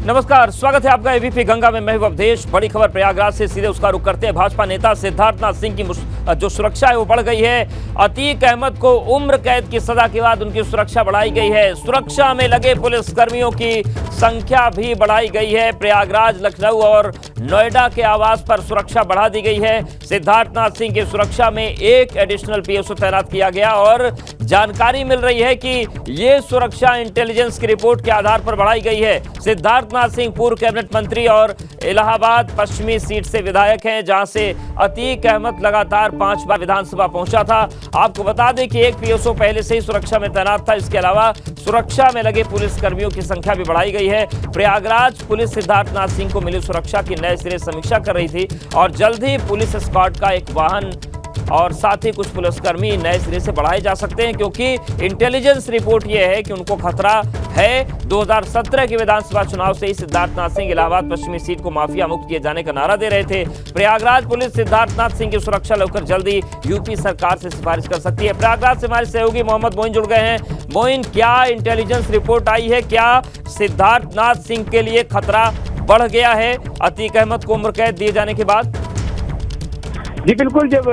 नमस्कार, स्वागत है आपका एबीपी गंगा में। मैं हूं अवधेश। बड़ी खबर प्रयागराज से, सीधे उसका रुख करते हैं। भाजपा नेता सिद्धार्थनाथ सिंह की जो सुरक्षा है वो बढ़ गई है। अतीक अहमद को उम्र कैद की सजा के बाद उनकी सुरक्षा बढ़ाई गई है। सुरक्षा में लगे पुलिसकर्मियों की संख्या भी बढ़ाई गई है। प्रयागराज, लखनऊ और नोएडा के आवास पर सुरक्षा बढ़ा दी गई है। सिद्धार्थनाथ सिंह की सुरक्षा में एक एडिशनल पीएसओ तैनात किया गया और जानकारी मिल रही है कि ये सुरक्षा इंटेलिजेंस की रिपोर्ट के आधार पर बढ़ाई गई है। सिद्धार्थनाथ सिंह पूर्व कैबिनेट मंत्री और इलाहाबाद पश्चिमी सीट से विधायक हैं, जहां से अतीक अहमद लगातार 5 बार विधानसभा पहुंचा था। आपको बता दें कि एक पीएसओ पहले से ही सुरक्षा में तैनात था। इसके अलावा सुरक्षा में लगे पुलिस कर्मियों की संख्या भी बढ़ाई गई है। प्रयागराज पुलिस सिद्धार्थनाथ सिंह को मिली सुरक्षा की नए सिरे समीक्षा कर रही थी और जल्द ही पुलिस स्क्वाड का एक वाहन और साथ ही कुछ पुलिसकर्मी नए सिरे से बढ़ाए जा सकते हैं, क्योंकि इंटेलिजेंस रिपोर्ट यह है कि उनको खतरा है। 2017 के विधानसभा चुनाव से ही सिद्धार्थनाथ सिंह इलाहाबाद पश्चिमी सीट को माफिया मुक्त किए जाने का नारा दे रहे थे। प्रयागराज पुलिस सिद्धार्थनाथ सिंह की सुरक्षा लेकर जल्दी यूपी सरकार से सिफारिश कर सकती है। प्रयागराज से हमारे सहयोगी मोहम्मद मोइन जुड़ गए हैं। मोइन, क्या इंटेलिजेंस रिपोर्ट आई है? क्या सिद्धार्थनाथ सिंह के लिए खतरा बढ़ गया है अतीक अहमद को उम्र कैद दिए जाने के बाद? जी बिल्कुल। जब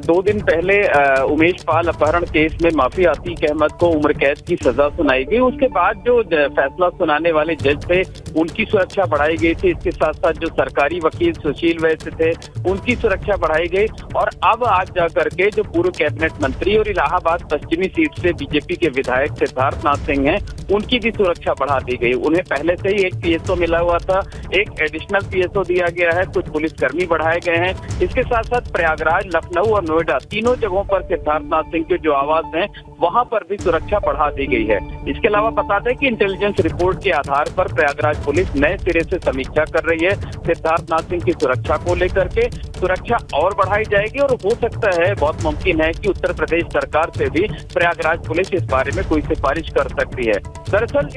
2 दिन पहले उमेश पाल अपहरण केस में माफी अतीक अहमद को उम्र कैद की सजा सुनाई गई, उसके बाद जो फैसला सुनाने वाले जज थे उनकी सुरक्षा बढ़ाई गई थी। इसके साथ साथ जो सरकारी वकील सुशील वैद्य थे उनकी सुरक्षा बढ़ाई गई और अब आज जाकर के जो पूर्व कैबिनेट मंत्री और इलाहाबाद पश्चिमी सीट से बीजेपी के विधायक सिद्धार्थनाथ सिंह हैं, उनकी भी सुरक्षा बढ़ा दी गई। उन्हें पहले से ही एक पीएसओ मिला हुआ था, एक एडिशनल पीएसओ दिया गया है, कुछ पुलिसकर्मी बढ़ाए गए हैं। इसके साथ साथ प्रयागराज, लखनऊ और नोएडा तीनों जगहों पर सिद्धार्थनाथ सिंह के जो आवास हैं वहां पर भी सुरक्षा बढ़ा दी गई है। इसके अलावा बता दें कि इंटेलिजेंस रिपोर्ट के आधार पर प्रयागराज पुलिस नए सिरे से समीक्षा कर रही है। सिद्धार्थनाथ सिंह की सुरक्षा को लेकर के सुरक्षा और बढ़ाई जाएगी और हो सकता है, बहुत मुमकिन है कि उत्तर प्रदेश सरकार से भी प्रयागराज पुलिस इस बारे में कोई सिफारिश कर सकती है। दरअसल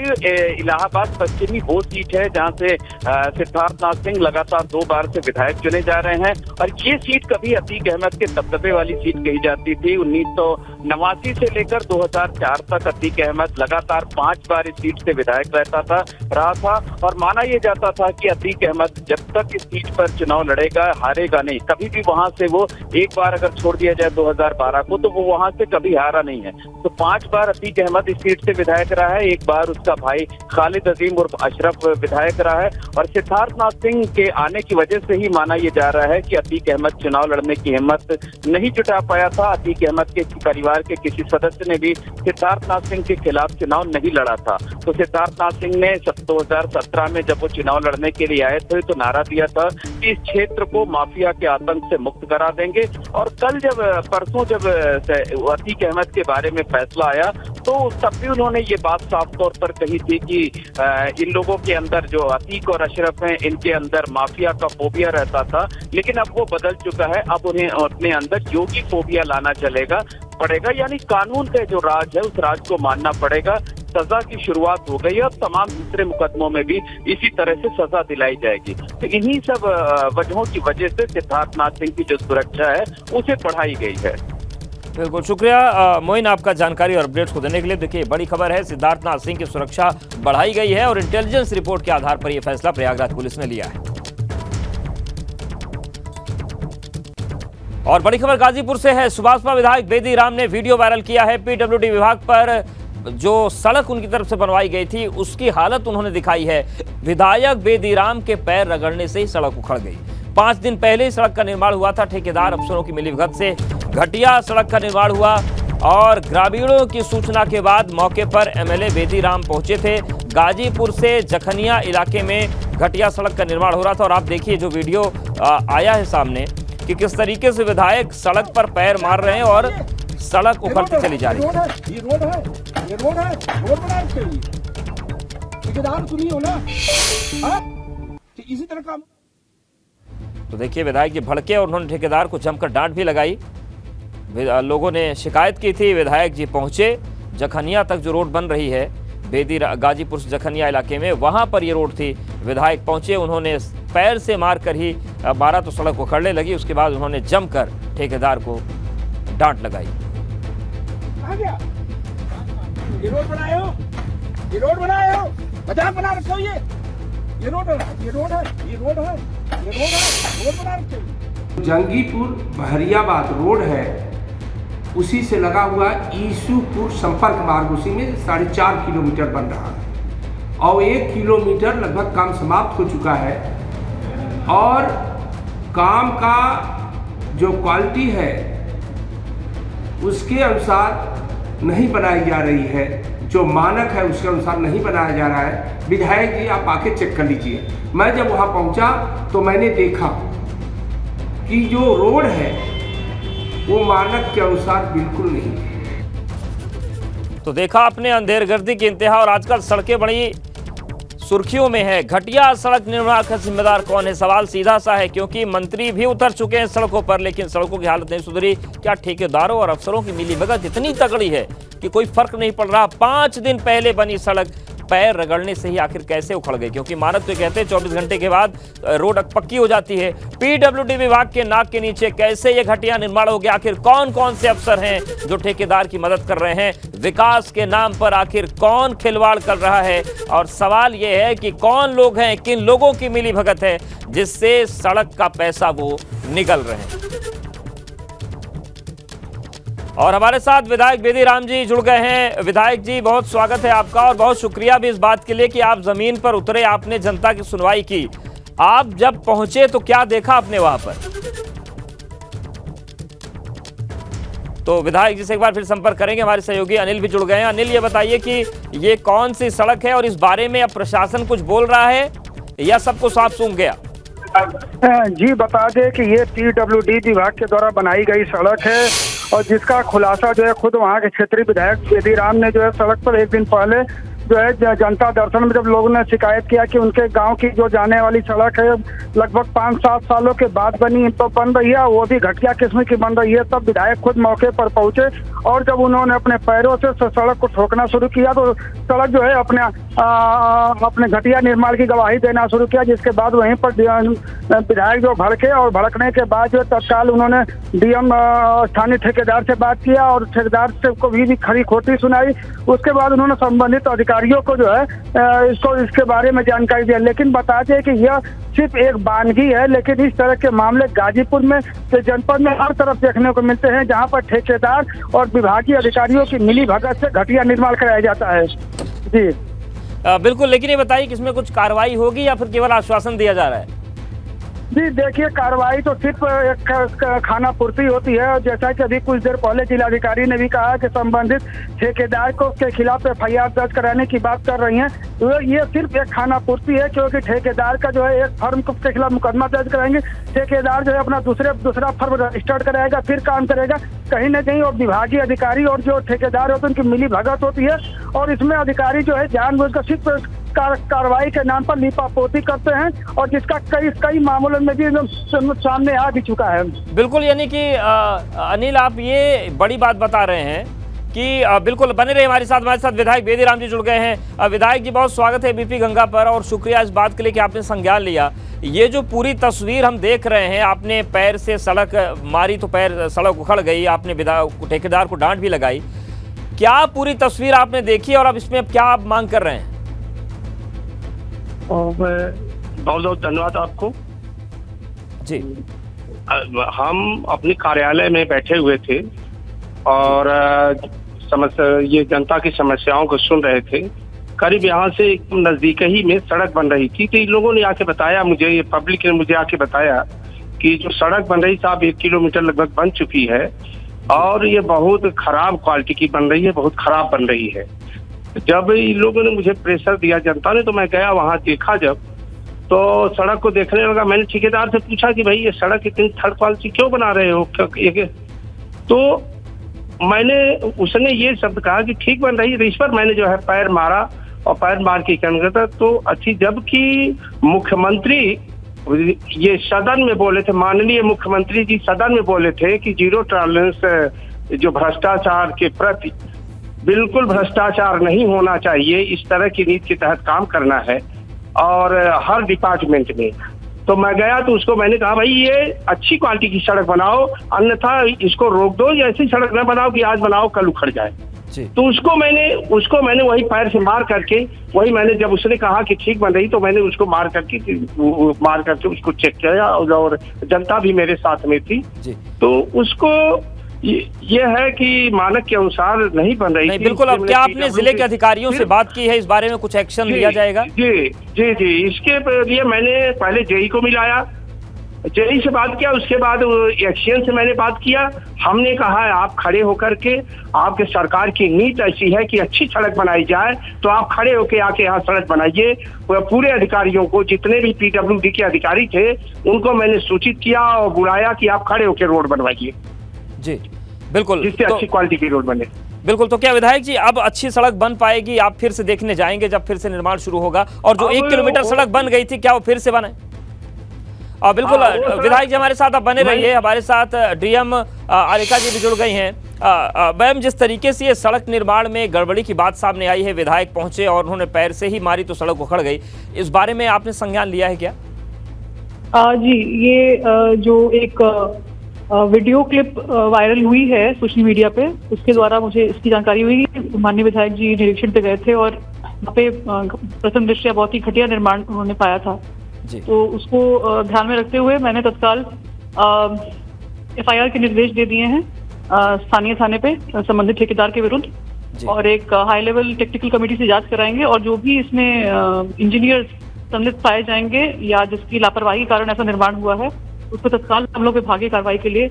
इलाहाबाद पश्चिमी वो सीट है जहां से सिद्धार्थनाथ सिंह लगातार 2 बार से विधायक चुने जा रहे हैं और ये सीट कभी अतीक अहमद के दबदबे वाली सीट कही जाती थी। 1989 से लेकर 2004 तक अतीक अहमद लगातार 5 बार इस सीट से विधायक रहा था और माना यह जाता था कि अतीक अहमद जब तक इस सीट पर चुनाव लड़ेगा हारेगा नहीं। कभी भी वहां से वो एक बार अगर छोड़ दिया जाए 2012 को तो वो वहां से कभी हारा नहीं है। तो 5 बार अतीक अहमद इस सीट से विधायक रहा है, एक बार उसका भाई खालिद अजीम उर्फ अशरफ विधायक रहा है और सिद्धार्थनाथ सिंह के आने की वजह से ही माना यह जा रहा है कि अतीक अहमद चुनाव लड़ने की हिम्मत नहीं जुटा पाया था। अतीक अहमद के परिवार के किसी सदस्य ने भी सिद्धार्थनाथ सिंह के खिलाफ चुनाव नहीं लड़ा था। तो सिद्धार्थनाथ सिंह ने 2017 में जब वो चुनाव लड़ने के लिए आए थे तो नारा दिया था कि इस क्षेत्र को माफिया के आतंक से मुक्त करा देंगे। और कल परसों जब अतीक अहमद के बारे में फैसला आया तो तब भी उन्होंने ये बात साफ तौर पर कही थी कि इन लोगों के अंदर, जो अतीक और अशरफ हैं, इनके अंदर माफिया का फोबिया रहता था, लेकिन अब वो बदल चुका है। अब उन्हें अपने अंदर योगी फोबिया लाना पड़ेगा, यानी कानून का जो राज है उस राज को मानना पड़ेगा। सजा की शुरुआत हो गई है और तमाम दूसरे मुकदमों में भी इसी तरह से सजा दिलाई जाएगी। तो इन्हीं सब वजहों की वजह से सिद्धार्थनाथ सिंह की जो सुरक्षा है उसे बढ़ाई गई है। बिल्कुल, शुक्रिया मोइन आपका जानकारी और अपडेट्स को देने के लिए। देखिए, बड़ी खबर है, सिद्धार्थनाथ सिंह की सुरक्षा बढ़ाई गई है और इंटेलिजेंस रिपोर्ट के आधार पर यह फैसला प्रयागराज पुलिस ने लिया है। और बड़ी खबर गाजीपुर से है। सुभाषपा विधायक बेदी राम ने वीडियो वायरल किया है। पीडब्ल्यूडी विभाग पर जो सड़क उनकी तरफ से बनवाई गई थी उसकी हालत उन्होंने दिखाई है। विधायक बेदी राम के पैर रगड़ने से ही सड़क उखड़ गई। 5 दिन पहले ही सड़क का निर्माण हुआ था। ठेकेदार अफसरों की मिलीभगत से घटिया सड़क का निर्माण हुआ और ग्रामीणों की सूचना के बाद मौके पर एमएलए बेदी राम पहुंचे थे। गाजीपुर से जखनिया इलाके में घटिया सड़क का निर्माण हो रहा था और आप देखिए जो वीडियो आया है सामने कि किस तरीके से विधायक सड़क पर पैर मार रहे हैं और सड़क उखड़ती चली जा रही है। ये रोड बनाना चाहिए। ठेकेदार सुनिए हो ना, इसी तरह का। तो देखिए, विधायक जी भड़के और उन्होंने ठेकेदार को जमकर डांट भी लगाई। लोगों ने शिकायत की थी, विधायक जी पहुंचे जखनिया तक जो रोड बन रही है गाजीपुर से जखनिया इलाके में, वहां पर ये रोड थी। विधायक पहुंचे, उन्होंने पैर से मारकर ही मारा तो सड़क उखड़ने लगी। उसके बाद उन्होंने जमकर ठेकेदार को डांट लगाई। ये रोड बनाए हो, मजाक बना रखे हो। ये रोड है, ये रोड है, ये रोड है, ये रोड है, रोड बनाना चाहिए। जंगीपुर बहरियाबाद रोड है, उसी से लगा हुआ ईसूपुर संपर्क मार्ग, उसी में 4.5 किलोमीटर बन रहा है और 1 किलोमीटर लगभग काम समाप्त हो चुका है। और काम का जो क्वालिटी है उसके अनुसार नहीं बनाई जा रही है, जो मानक है उसके अनुसार नहीं बनाया जा रहा है। विधायक जी आप आके चेक कर लीजिए। मैं जब वहाँ पहुँचा तो मैंने देखा कि जो रोड है वो मानक के अनुसार बिल्कुल नहीं है। तो देखा आपने अंधेरगर्दी की इंतहा, और आजकल सड़कें बड़ी सुर्खियों में है। घटिया सड़क निर्माण का जिम्मेदार कौन है? सवाल सीधा सा है, क्योंकि मंत्री भी उतर चुके हैं सड़कों पर, लेकिन सड़कों की हालत नहीं सुधरी। क्या ठेकेदारों और अफसरों की मिलीभगत इतनी तगड़ी है कि कोई फर्क नहीं पड़ रहा? 5 दिन पहले बनी सड़क पैर रगड़ने से ही आखिर कैसे उखड़ गई? क्योंकि मानक तो कहते हैं 24 घंटे के बाद रोड पक्की हो जाती है। पीडब्ल्यूडी विभाग के नाक के नीचे कैसे ये घटिया निर्माण हो गया? आखिर कौन कौन से अफसर हैं जो ठेकेदार की मदद कर रहे हैं? विकास के नाम पर आखिर कौन खिलवाड़ कर रहा है? और सवाल ये है कि कौन लोग हैं, किन लोगों की मिलीभगत है जिससे सड़क का पैसा वो निगल रहे हैं? और हमारे साथ विधायक बेदीराम जी जुड़ गए हैं। विधायक जी, बहुत स्वागत है आपका और बहुत शुक्रिया भी इस बात के लिए कि आप जमीन पर उतरे, आपने जनता की सुनवाई की। आप जब पहुंचे तो क्या देखा आपने वहां पर? तो विधायक जी से एक बार फिर संपर्क करेंगे। हमारे सहयोगी अनिल भी जुड़ गए हैं। अनिल, ये बताइए कि ये कौन सी सड़क है और इस बारे में अब प्रशासन कुछ बोल रहा है या सबको साफ सूंघ गया? जी बता दें कि ये पीडब्ल्यूडी विभाग के द्वारा बनाई गई सड़क है और जिसका खुलासा जो है खुद वहाँ के क्षेत्रीय विधायक बेदीराम ने जो है सड़क पर एक दिन पहले जो है जनता दर्शन में जब लोगों ने शिकायत किया कि उनके गांव की जो जाने वाली सड़क है लगभग 5-7 सालों के बाद बन रही है, वो भी घटिया किस्म की बन रही है, तब विधायक खुद मौके पर पहुंचे और जब उन्होंने अपने पैरों से सड़क को ठोकना शुरू किया तो सड़क जो है अपने घटिया निर्माण की गवाही देना शुरू किया। जिसके बाद वहीं पर विधायक जो भड़के और भड़कने के बाद जो तत्काल उन्होंने डीएम स्थानीय ठेकेदार से बात किया और ठेकेदार से को भी खरी खोटी सुनाई। उसके बाद उन्होंने संबंधित अधिकारियों को जो है इसके बारे में जानकारी दिया। लेकिन बता दें कि यह सिर्फ एक बानगी है, लेकिन इस तरह के मामले गाजीपुर में जनपद में हर तरफ देखने को मिलते हैं, जहां पर ठेकेदार और विभागीय अधिकारियों की मिलीभगत से घटिया निर्माण कराया जाता है। जी बिल्कुल, लेकिन ये बताइए कि इसमें कुछ कार्रवाई होगी या फिर केवल आश्वासन दिया जा रहा है? जी देखिए, कार्रवाई तो सिर्फ एक खाना पूर्ति होती है। जैसा कि अभी कुछ देर पहले जिलाधिकारी ने भी कहा कि संबंधित ठेकेदार को के खिलाफ FIR दर्ज कराने की बात कर रही हैं। तो ये सिर्फ एक खाना पूर्ति है, क्योंकि ठेकेदार का जो है एक फर्म के खिलाफ मुकदमा दर्ज कराएंगे, ठेकेदार जो है अपना दूसरा फर्म रजिस्टर्ड कराएगा, फिर काम करेगा। कहीं न कहीं और विभागीय अधिकारी और जो ठेकेदार होते हैं उनकी मिलीभगत होती है और इसमें अधिकारी जो है जानबूझकर सिर्फ कार्रवाई के नाम पर लीपापोती करते हैं और जिसका कई मामलों में भी सामने आ भी चुका है। बिल्कुल, यानी कि अनिल, आप ये बड़ी बात बता रहे हैं कि बिल्कुल बने रहे हमारे साथ विधायक बेदीराम जी जुड़ गए हैं। विधायक जी, बहुत स्वागत है बीपी गंगा पर और शुक्रिया इस बात के लिए कि आपने संज्ञान लिया। ये जो पूरी तस्वीर हम देख रहे हैं, आपने पैर से सड़क मारी तो पैर सड़क उखड़ गई, आपने ठेकेदार को डांट भी लगाई। क्या पूरी तस्वीर आपने देखी और अब इसमें क्या आप मांग कर रहे हैं? बहुत बहुत धन्यवाद आपको जी। हम अपने कार्यालय में बैठे हुए थे और ये जनता की समस्याओं को सुन रहे थे। करीब यहाँ से नजदीक ही में सड़क बन रही थी, तो इन लोगों ने आके बताया मुझे, ये पब्लिक ने मुझे आके बताया कि जो सड़क बन रही साहब 1 किलोमीटर लगभग बन चुकी है और ये बहुत खराब क्वालिटी की बन रही है, बहुत खराब बन रही है। जब इन लोगों ने मुझे प्रेशर दिया जनता ने, तो मैं गया वहाँ, देखा जब तो सड़क को देखने लगा। मैंने ठेकेदार से पूछा कि भाई ये सड़क इतनी थर्ड क्वालिटी क्यों बना रहे हो? तो उसने ये शब्द कहा कि ठीक बन रही है। इस पर मैंने जो है पैर मारा और पैर मार के क्या था तो अच्छी, जबकि मुख्यमंत्री ये सदन में बोले थे, माननीय मुख्यमंत्री जी सदन में बोले थे कि जीरो टॉलरेंस जो भ्रष्टाचार के प्रति, बिल्कुल भ्रष्टाचार नहीं होना चाहिए, इस तरह की नीति के तहत काम करना है और हर डिपार्टमेंट में। तो मैं गया तो उसको मैंने कहा भाई ये अच्छी क्वालिटी की सड़क बनाओ, अन्यथा इसको रोक दो, या ऐसी सड़क न बनाओ कि आज बनाओ कल उखड़ जाए। जी। तो उसको मैंने वही पैर से मार करके, वही मैंने जब उसने कहा कि ठीक बन रही तो मैंने उसको मार करके उसको चेक किया, और जनता भी मेरे साथ में थी जी। तो उसको ये है कि मानक के अनुसार नहीं बन रही नहीं, थी। बिल्कुल। अब क्या आपने जिले के अधिकारियों से बात की है इस बारे में, कुछ एक्शन लिया जाएगा? जी, इसके लिए मैंने पहले जेई को मिलाया, जेई से बात किया, उसके बाद एक्शन से मैंने बात किया। हमने कहा है आप खड़े होकर के, आपके सरकार की नीति ऐसी है कि अच्छी सड़क बनाई जाए, तो आप खड़े होकर आके यहाँ सड़क बनाइए। पूरे अधिकारियों को, जितने भी PWD के अधिकारी थे, उनको मैंने सूचित किया और बुलाया कि आप खड़े होकर रोड बनवाइए जी, बिल्कुल, जिससे अच्छी क्वालिटी की रोड बने। बिल्कुल। तो क्या विधायक जी अब अच्छी सड़क बन पाएगी? आप फिर से देखने जाएंगे जब फिर से निर्माण शुरू होगा? और जो 1 किलोमीटर सड़क बन गई थी, क्या वो फिर से बने? बिल्कुल विधायक जी हमारे साथ आप बने रहिए। हमारे साथ डीएम आरिका जी भी जुड़ गई हैं। मैम, जिस तरीके से ये सड़क निर्माण में गड़बड़ी की बात सामने आई है, विधायक पहुंचे और उन्होंने पैर से ही मारी तो सड़क उखड़ गई, इस बारे में आपने संज्ञान लिया है क्या? जी, ये जो एक वीडियो क्लिप वायरल हुई है सोशल मीडिया पे, उसके द्वारा मुझे इसकी जानकारी हुई कि माननीय विधायक जी निरीक्षण पे गए थे और वहाँ पे प्रथम दृष्टया बहुत ही घटिया निर्माण उन्होंने पाया था जी। तो उसको ध्यान में रखते हुए मैंने तत्काल FIR के निर्देश दे दिए हैं स्थानीय थाने पे संबंधित ठेकेदार के विरुद्ध, और एक हाई लेवल टेक्निकल कमेटी से जांच कराएंगे, और जो भी इसमें इंजीनियर संलिप्त पाए जाएंगे या जिसकी लापरवाही के कारण ऐसा निर्माण हुआ है, उसको तत्काल हम लोग विभागीय कार्रवाई के लिए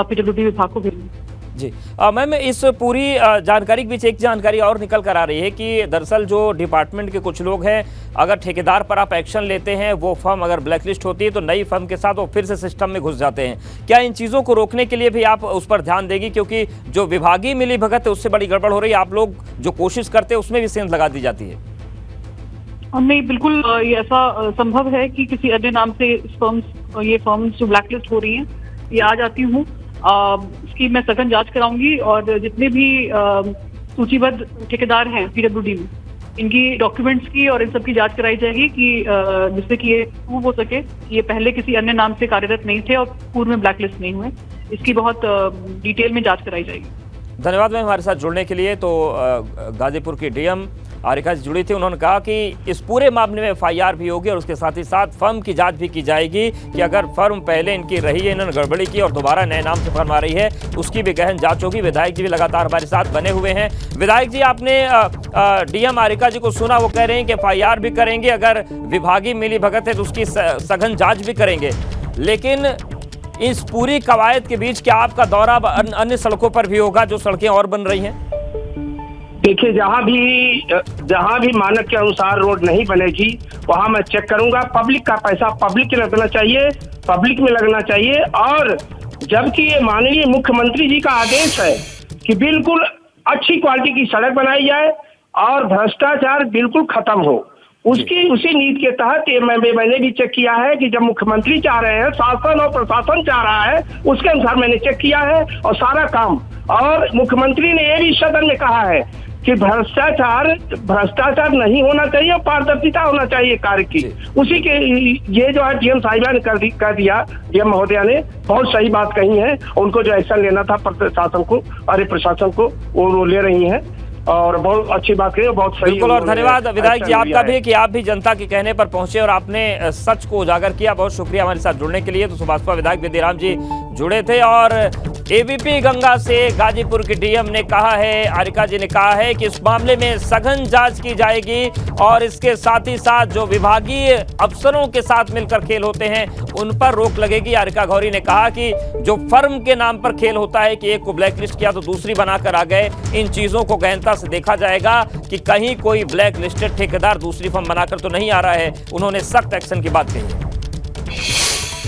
PWD विभाग को भेजेंगे। जी। मैम, इस पूरी जानकारी के बीच एक जानकारी और निकल कर आ रही है कि दरअसल जो डिपार्टमेंट के कुछ लोग हैं, अगर ठेकेदार पर आप एक्शन लेते हैं, वो फर्म अगर ब्लैकलिस्ट होती है तो नई फर्म के साथ वो फिर से सिस्टम में घुस जाते हैं। क्या इन चीज़ों को रोकने के लिए भी आप उस पर ध्यान देगी? क्योंकि जो विभागीय मिलीभगत है उससे बड़ी गड़बड़ हो रही है, आप लोग जो कोशिश करते हैं उसमें भी सेंध लगा दी जाती है। नहीं, बिल्कुल ये ऐसा संभव है कि किसी अन्य नाम से ये फर्म्स जो ब्लैकलिस्ट हो रही हैं ये आ जाती हूँ। इसकी मैं सघन जांच कराऊंगी, और जितने भी सूचीबद्ध ठेकेदार हैं PWD में, इनकी डॉक्यूमेंट्स की और इन सब की जांच कराई जाएगी कि जिससे कि ये प्रूव हो सके कि ये पहले किसी अन्य नाम से कार्यरत नहीं थे और पूर्व में ब्लैकलिस्ट नहीं हुए। इसकी बहुत डिटेल में जांच कराई जाएगी। धन्यवाद मैम हमारे साथ जुड़ने के लिए। तो गाजीपुर की डीएम आरिका जी जुड़ी थी, उन्होंने कहा कि इस पूरे मामले में FIR भी होगी और उसके साथ ही साथ फर्म की जांच भी की जाएगी कि अगर फर्म पहले इनकी रही है, इन्होंने गड़बड़ी की और दोबारा नए नाम से फर्म आ रही है, उसकी भी गहन जांच होगी। विधायक जी भी लगातार हमारे साथ बने हुए हैं। विधायक जी, आपने डीएम आरिका जी को सुना, वो कह रहे हैं कि FIR भी करेंगे, अगर विभागीय मिलीभगत है तो उसकी सघन जाँच भी करेंगे। लेकिन इस पूरी कवायद के बीच क्या आपका दौरा अन्य सड़कों पर भी होगा जो सड़कें और बन रही हैं? देखिए, जहाँ भी मानक के अनुसार रोड नहीं बनेगी वहाँ मैं चेक करूंगा। पब्लिक का पैसा पब्लिक में लगना चाहिए, पब्लिक में लगना चाहिए। और जबकि ये माननीय मुख्यमंत्री जी का आदेश है कि बिल्कुल अच्छी क्वालिटी की सड़क बनाई जाए और भ्रष्टाचार बिल्कुल खत्म हो, उसी नीति के तहत मैंने भी चेक किया है कि जब मुख्यमंत्री चाह रहे हैं, शासन और प्रशासन चाह रहा है, उसके अनुसार मैंने चेक किया है और सारा काम। और मुख्यमंत्री ने ये भी सदन में कहा है कि भ्रष्टाचार नहीं होना चाहिए और पारदर्शिता होना चाहिए कार्य की। उसी के ये जो है डीएम साहिबा ने कर दिया, डीएम महोदया ने बहुत सही बात कही है। उनको जो एक्शन लेना था प्रशासन को वो ले रही हैं और बहुत अच्छी बात है, बहुत सही। बिल्कुल, और धन्यवाद विधायक जी आपका भी कि आप भी जनता के कहने पर पहुंचे और आपने सच को उजागर किया। बहुत शुक्रिया हमारे साथ जुड़ने के लिए। तो सुभाषपा विधायक बेदीराम जी जुड़े थे। और एबीपी गंगा से गाजीपुर के डीएम ने कहा है, आरिका जी ने कहा है कि इस मामले में सघन जांच की जाएगी और इसके साथ ही साथ जो विभागीय अफसरों के साथ मिलकर खेल होते हैं उन पर रोक लगेगी। आरिका गौरी ने कहा कि जो फर्म के नाम पर खेल होता है कि एक को ब्लैकलिस्ट किया तो दूसरी बनाकर आ गए, इन चीजों को गहनता से देखा जाएगा कि कहीं कोई ब्लैक लिस्टेड ठेकेदार दूसरी फर्म बनाकर तो नहीं आ रहा है। उन्होंने सख्त एक्शन की बात कही है।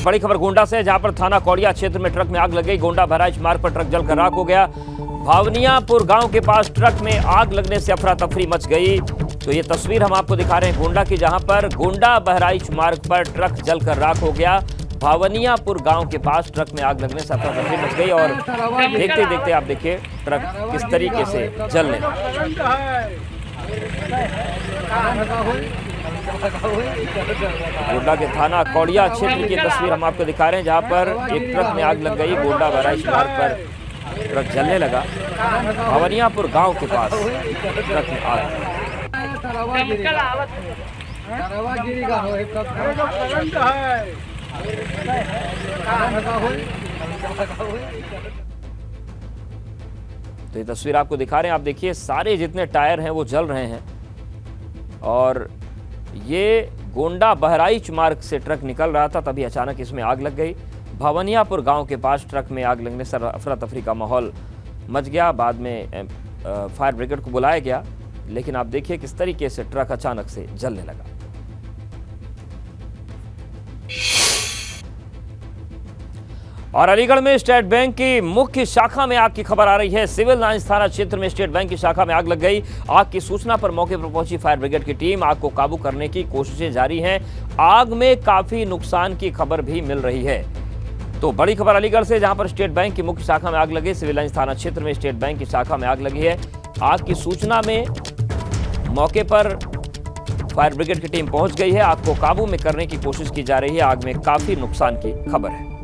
बड़ी खबर गोंडा से, जहां पर थाना कौड़िया क्षेत्र में ट्रक में आग लग गई। गोंडा बहराइच मार्ग पर ट्रक जलकर राख हो गया। भावनियापुर गांव के पास ट्रक में आग लगने से अफरा तफरी मच गई। तो ये तस्वीर हम आपको दिखा रहे हैं गोंडा की, जहां पर गोंडा बहराइच मार्ग पर ट्रक जलकर राख हो गया। भावनियापुर गांव के पास ट्रक में आग लगने से अफरा तफरी मच गई और देखते देखते आप देखिए ट्रक किस तरीके से जलने गोंडा के थाना कौड़िया क्षेत्र की तस्वीर हम आपको दिखा रहे हैं, जहां पर एक ट्रक में आग लग गई। गोंडा बहराइच मार्ग पर ट्रक जलने लगा। भवनियापुर गांव के पास ट्रक में आग लगी। तो ये तस्वीर आपको दिखा रहे हैं, आप देखिए सारे जितने टायर हैं वो जल रहे हैं। और ये गोंडा बहराइच मार्ग से ट्रक निकल रहा था, तभी अचानक इसमें आग लग गई। भवनियापुर गांव के पास ट्रक में आग लगने से अफरा तफरी का माहौल मच गया। बाद में फायर ब्रिगेड को बुलाया गया, लेकिन आप देखिए किस तरीके से ट्रक अचानक से जलने लगा। और अलीगढ़ में स्टेट बैंक की मुख्य शाखा में आग की खबर आ रही है। सिविल लाइंस थाना क्षेत्र में स्टेट बैंक की शाखा में आग लग गई। आग की सूचना पर मौके पर पहुंची फायर ब्रिगेड की टीम आग को काबू करने की कोशिशें जारी हैं। आग में काफी नुकसान की खबर भी मिल रही है। तो बड़ी खबर अलीगढ़ से, जहां पर स्टेट बैंक की मुख्य शाखा में आग लगी। सिविल लाइंस थाना क्षेत्र में स्टेट बैंक की शाखा में आग लगी है। आग की सूचना में मौके पर फायर ब्रिगेड की टीम पहुंच गई है। आग को काबू में करने की कोशिश की जा रही है। आग में काफी नुकसान की खबर है।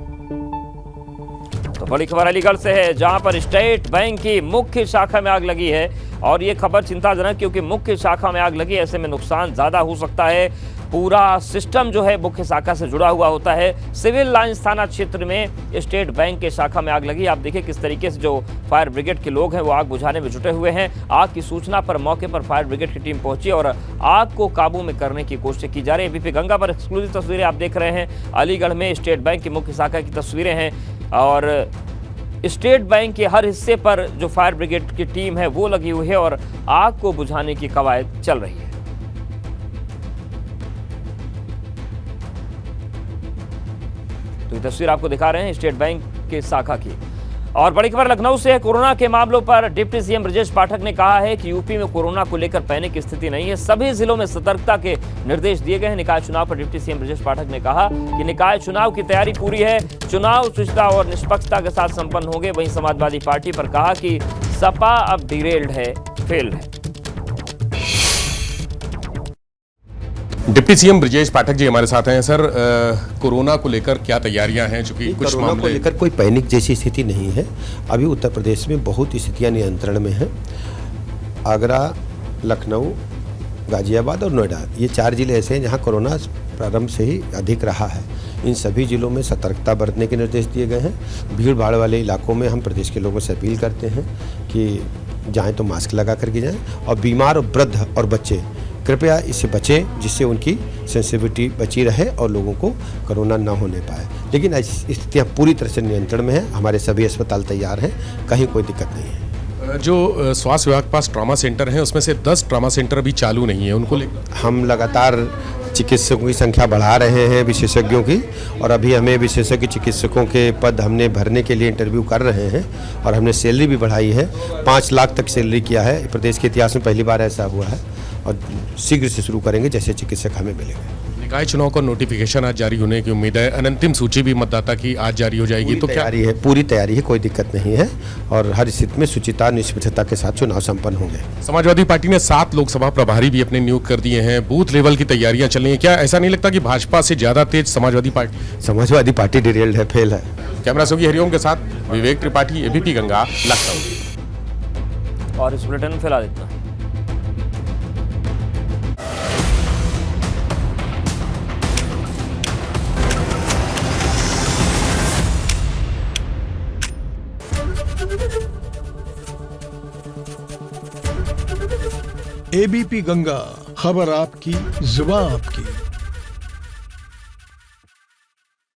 तो बड़ी खबर अलीगढ़ से है, जहां पर स्टेट बैंक की मुख्य शाखा में आग लगी है। और ये खबर चिंताजनक, क्योंकि मुख्य शाखा में आग लगी, ऐसे में नुकसान ज्यादा हो सकता है। पूरा सिस्टम जो है मुख्य शाखा से जुड़ा हुआ होता है। सिविल लाइंस थाना क्षेत्र में स्टेट बैंक के शाखा में आग लगी। आप देखिए किस तरीके से जो फायर ब्रिगेड के लोग हैं वो आग बुझाने में जुटे हुए हैं। आग की सूचना पर मौके पर फायर ब्रिगेड की टीम पहुंची और आग को काबू में करने की कोशिश की जा रही है। एबीपी गंगा पर एक्सक्लूसिव तस्वीरें आप देख रहे हैं। अलीगढ़ में स्टेट बैंक की मुख्य शाखा की तस्वीरें हैं और स्टेट बैंक के हर हिस्से पर जो फायर ब्रिगेड की टीम है वो लगी हुई है और आग को बुझाने की कवायद चल रही है। तो ये तस्वीर आपको दिखा रहे हैं स्टेट बैंक के शाखा की। और बड़ी खबर लखनऊ से है। कोरोना के मामलों पर डिप्टी सीएम ब्रजेश पाठक ने कहा है कि यूपी में कोरोना को लेकर पैनिक की स्थिति नहीं है। सभी जिलों में सतर्कता के निर्देश दिए गए हैं। निकाय चुनाव पर डिप्टी सीएम ब्रजेश पाठक ने कहा कि निकाय चुनाव की तैयारी पूरी है। चुनाव शुचिता और निष्पक्षता के साथ संपन्न होंगे। वहीं समाजवादी पार्टी पर कहा कि सपा अब डिरेल्ड है, फेल्ड है। डिप्टी सीएम ब्रजेश पाठक जी हमारे साथ हैं। सर, कोरोना को लेकर क्या तैयारियां हैं? चूंकि कुछ कोरोना को मामले लेकर कोई पैनिक जैसी स्थिति नहीं है। अभी उत्तर प्रदेश में बहुत स्थितियां नियंत्रण में हैं। आगरा, लखनऊ, गाजियाबाद और नोएडा, ये 4 जिले ऐसे हैं जहां कोरोना प्रारंभ से ही अधिक रहा है। इन सभी जिलों में सतर्कता बरतने के निर्देश दिए गए हैं। भीड़ भाड़ वाले इलाकों में हम प्रदेश के लोगों से अपील करते हैं कि जाएँ तो मास्क लगा करके जाएँ, और बीमार और वृद्ध और बच्चे कृपया इससे बचें, जिससे उनकी सेंसिटिविटी बची रहे और लोगों को कोरोना ना होने पाए। लेकिन स्थितियाँ पूरी तरह से नियंत्रण में है। हमारे सभी अस्पताल तैयार हैं, कहीं कोई दिक्कत नहीं है। जो स्वास्थ्य विभाग के पास ट्रॉमा सेंटर हैं, उसमें से 10 ट्रॉमा सेंटर अभी चालू नहीं है, उनको लेकर हम लगातार चिकित्सकों की संख्या बढ़ा रहे हैं, विशेषज्ञों की, और अभी हमें विशेषज्ञ चिकित्सकों के पद हमने भरने के लिए इंटरव्यू कर रहे हैं। और हमने सैलरी भी बढ़ाई है, 5 लाख तक सैलरी किया है। प्रदेश के इतिहास में पहली बार ऐसा हुआ है और शीघ्र से शुरू करेंगे जैसे चिकित्सक हमें मिलेंगे। निकाय चुनाव का नोटिफिकेशन आज जारी होने की उम्मीद है। अंतिम सूची भी मतदाता की आज जारी हो जाएगी, तो क्या तैयारी है? पूरी तैयारी है, कोई दिक्कत नहीं है और हर स्थिति में शुचिता निष्पक्षता के साथ चुनाव संपन्न होंगे। समाजवादी पार्टी ने 7 लोकसभा प्रभारी भी अपने नियुक्त कर दिए हैं। बूथ लेवल की तैयारियां चल रही हैं। क्या ऐसा नहीं लगता कि भाजपा से ज्यादा तेज समाजवादी पार्टी डिरेल्ड है, फेल है? कैमरा सोगी हरिओम के साथ विवेक त्रिपाठी, एबीपी गंगा, लखनऊ। और इस बुलेटिन में फिलहाल इतना। एबीपी गंगा, खबर आपकी, जुबान आपकी।